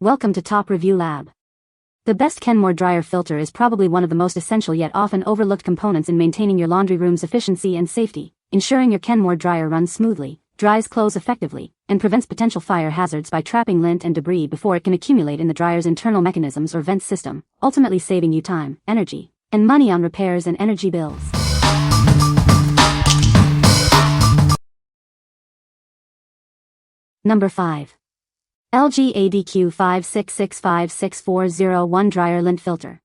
Welcome to Top Review Lab. The best Kenmore dryer filter is probably one of the most essential yet often overlooked components in maintaining your laundry room's efficiency and safety, ensuring your Kenmore dryer runs smoothly, dries clothes effectively, and prevents potential fire hazards by trapping lint and debris before it can accumulate in the dryer's internal mechanisms or vent system, ultimately saving you time, energy, and money on repairs and energy bills. Number 5. LG ADQ 5665640 Dryer Lint Filter.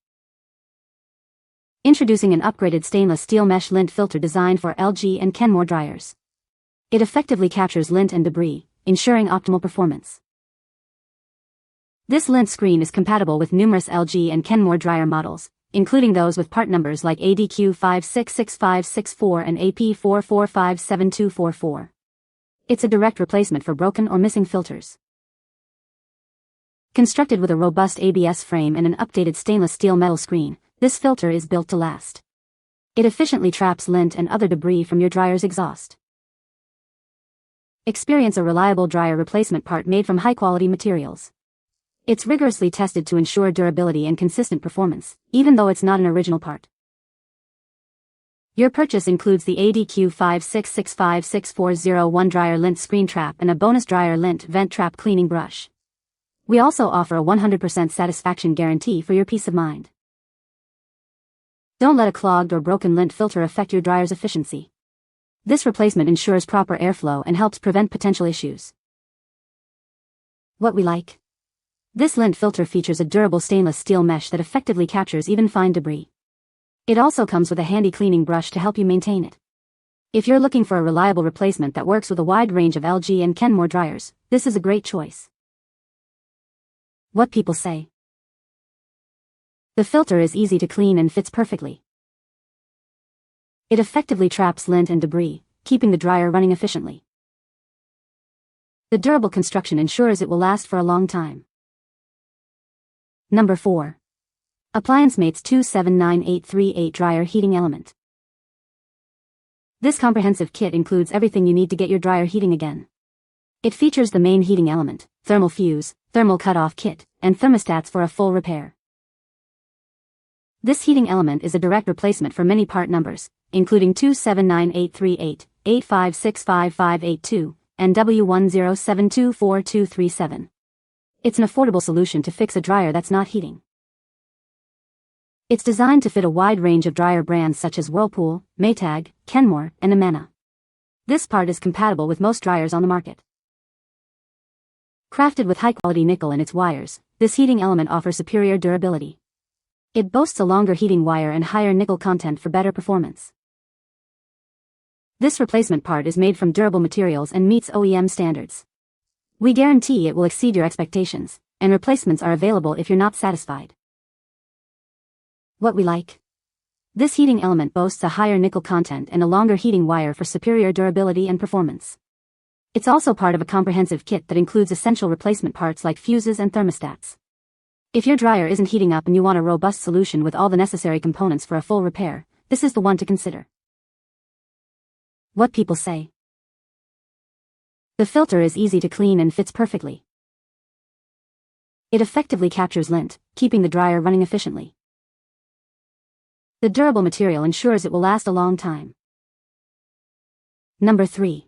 Introducing an upgraded stainless steel mesh lint filter designed for LG and Kenmore dryers. It effectively captures lint and debris, ensuring optimal performance. This lint screen is compatible with numerous LG and Kenmore dryer models, including those with part numbers like ADQ 566564 and AP445724. It's a direct replacement for broken or missing filters. Constructed with a robust ABS frame and an updated stainless steel metal screen, this filter is built to last. It efficiently traps lint and other debris from your dryer's exhaust. Experience a reliable dryer replacement part made from high-quality materials. It's rigorously tested to ensure durability and consistent performance, even though it's not an original part. Your purchase includes the ADQ 5665640 dryer lint screen trap and a bonus dryer lint vent trap cleaning brush. We also offer a 100% satisfaction guarantee for your peace of mind. Don't let a clogged or broken lint filter affect your dryer's efficiency. This replacement ensures proper airflow and helps prevent potential issues. What we like. This lint filter features a durable stainless steel mesh that effectively captures even fine debris. It also comes with a handy cleaning brush to help you maintain it. If you're looking for a reliable replacement that works with a wide range of LG and Kenmore dryers, this is a great choice. What people say. The filter is easy to clean and fits perfectly. It effectively traps lint and debris, keeping the dryer running efficiently. The durable construction ensures it will last for a long time. Number 4. APPLIANCEMATES 279838 Dryer Heating Element. This comprehensive kit includes everything you need to get your dryer heating again. It features the main heating element, thermal fuse, thermal cutoff kit, and thermostats for a full repair. This heating element is a direct replacement for many part numbers, including 279838, 8565582, and W10724237. It's an affordable solution to fix a dryer that's not heating. It's designed to fit a wide range of dryer brands such as Whirlpool, Maytag, Kenmore, and Amana. This part is compatible with most dryers on the market. Crafted with high-quality nickel in its wires, this heating element offers superior durability. It boasts a longer heating wire and higher nickel content for better performance. This replacement part is made from durable materials and meets OEM standards. We guarantee it will exceed your expectations, and replacements are available if you're not satisfied. What we like. This heating element boasts a higher nickel content and a longer heating wire for superior durability and performance. It's also part of a comprehensive kit that includes essential replacement parts like fuses and thermostats. If your dryer isn't heating up and you want a robust solution with all the necessary components for a full repair, this is the one to consider. What people say. The filter is easy to clean and fits perfectly. It effectively captures lint, keeping the dryer running efficiently. The durable material ensures it will last a long time. Number 3.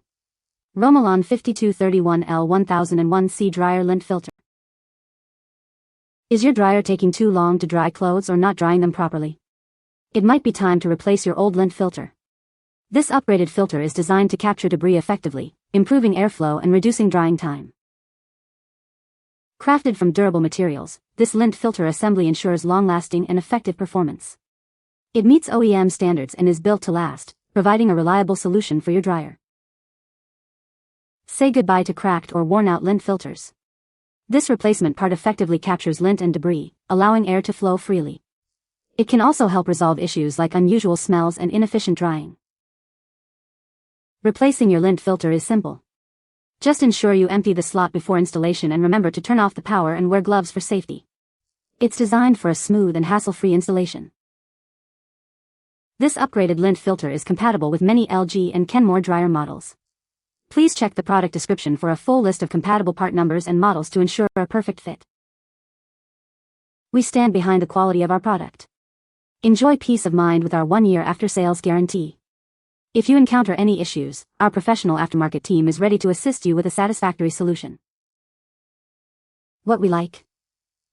Romalon 5231L1001C Dryer Lint Filter. Is your dryer taking too long to dry clothes or not drying them properly? It might be time to replace your old lint filter. This upgraded filter is designed to capture debris effectively, improving airflow and reducing drying time. Crafted from durable materials, this lint filter assembly ensures long-lasting and effective performance. It meets OEM standards and is built to last, providing a reliable solution for your dryer. Say goodbye to cracked or worn-out lint filters. This replacement part effectively captures lint and debris, allowing air to flow freely. It can also help resolve issues like unusual smells and inefficient drying. Replacing your lint filter is simple. Just ensure you empty the slot before installation and remember to turn off the power and wear gloves for safety. It's designed for a smooth and hassle-free installation. This upgraded lint filter is compatible with many LG and Kenmore dryer models. Please check the product description for a full list of compatible part numbers and models to ensure a perfect fit. We stand behind the quality of our product. Enjoy peace of mind with our 1-year after-sales guarantee. If you encounter any issues, our professional aftermarket team is ready to assist you with a satisfactory solution. What we like.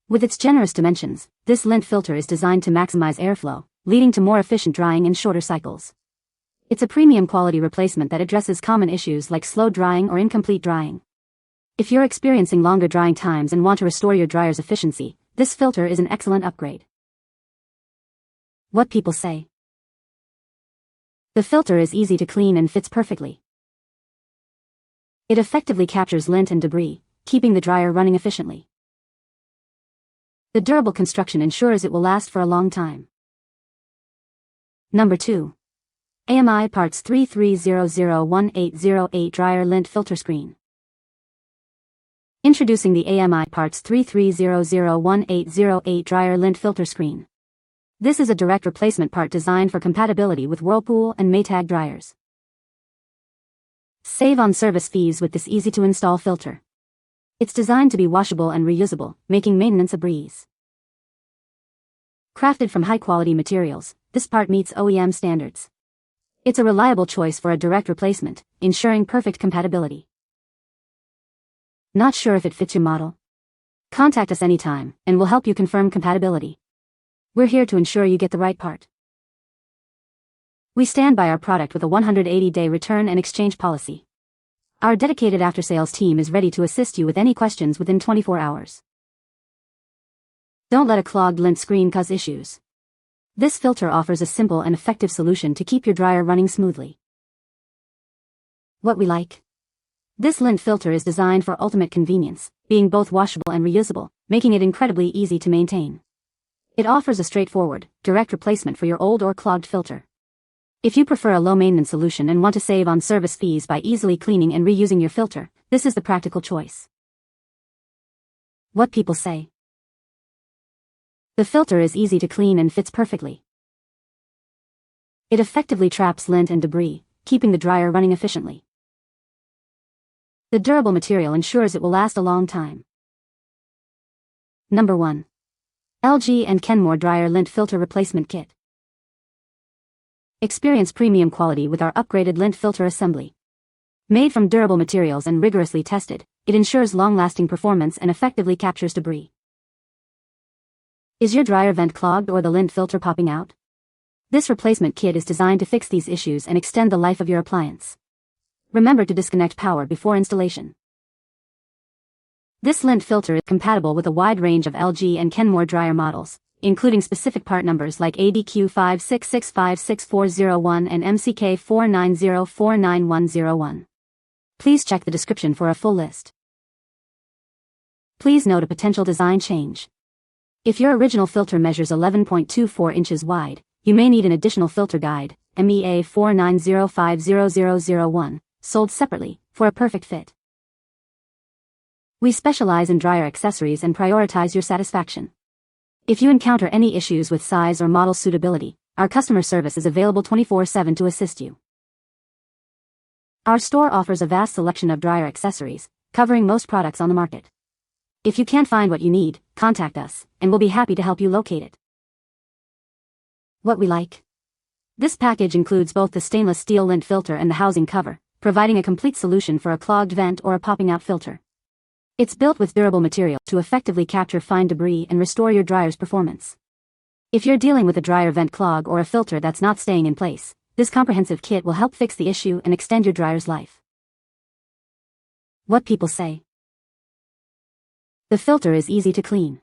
With its generous dimensions, this lint filter is designed to maximize airflow, leading to more efficient drying and shorter cycles. It's a premium quality replacement that addresses common issues like slow drying or incomplete drying. If you're experiencing longer drying times and want to restore your dryer's efficiency, this filter is an excellent upgrade. What people say. The filter is easy to clean and fits perfectly. It effectively captures lint and debris, keeping the dryer running efficiently. The durable construction ensures it will last for a long time. Number 2. AMI Parts 33001808 Dryer Lint Filter Screen. Introducing the AMI Parts 33001808 Dryer Lint Filter Screen. This is a direct replacement part designed for compatibility with Whirlpool and Maytag dryers. Save on service fees with this easy-to-install filter. It's designed to be washable and reusable, making maintenance a breeze. Crafted from high-quality materials, this part meets OEM standards. It's a reliable choice for a direct replacement, ensuring perfect compatibility. Not sure if it fits your model? Contact us anytime, and we'll help you confirm compatibility. We're here to ensure you get the right part. We stand by our product with a 180-day return and exchange policy. Our dedicated after-sales team is ready to assist you with any questions within 24 hours. Don't let a clogged lint screen cause issues. This filter offers a simple and effective solution to keep your dryer running smoothly. What we like. This lint filter is designed for ultimate convenience, being both washable and reusable, making it incredibly easy to maintain. It offers a straightforward, direct replacement for your old or clogged filter. If you prefer a low-maintenance solution and want to save on service fees by easily cleaning and reusing your filter, this is the practical choice. What people say. The filter is easy to clean and fits perfectly. It effectively traps lint and debris, keeping the dryer running efficiently. The durable material ensures it will last a long time. Number 1. LG and Kenmore Dryer Lint Filter Replacement Kit. Experience premium quality with our upgraded lint filter assembly. Made from durable materials and rigorously tested, it ensures long-lasting performance and effectively captures debris. Is your dryer vent clogged or the lint filter popping out? This replacement kit is designed to fix these issues and extend the life of your appliance. Remember to disconnect power before installation. This lint filter is compatible with a wide range of LG and Kenmore dryer models, including specific part numbers like ADQ5665641 and MCK49049101. Please check the description for a full list. Please note a potential design change. If your original filter measures 11.24 inches wide, you may need an additional filter guide, MEA 49050001, sold separately, for a perfect fit. We specialize in dryer accessories and prioritize your satisfaction. If you encounter any issues with size or model suitability, our customer service is available 24/7 to assist you. Our store offers a vast selection of dryer accessories, covering most products on the market. If you can't find what you need, contact us, and we'll be happy to help you locate it. What we like. This package includes both the stainless steel lint filter and the housing cover, providing a complete solution for a clogged vent or a popping out filter. It's built with durable material to effectively capture fine debris and restore your dryer's performance. If you're dealing with a dryer vent clog or a filter that's not staying in place, this comprehensive kit will help fix the issue and extend your dryer's life. What people say. The filter is easy to clean.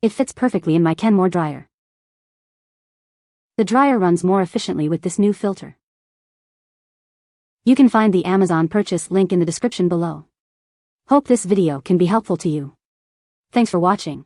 It fits perfectly in my Kenmore dryer. The dryer runs more efficiently with this new filter. You can find the Amazon purchase link in the description below. Hope this video can be helpful to you. Thanks for watching.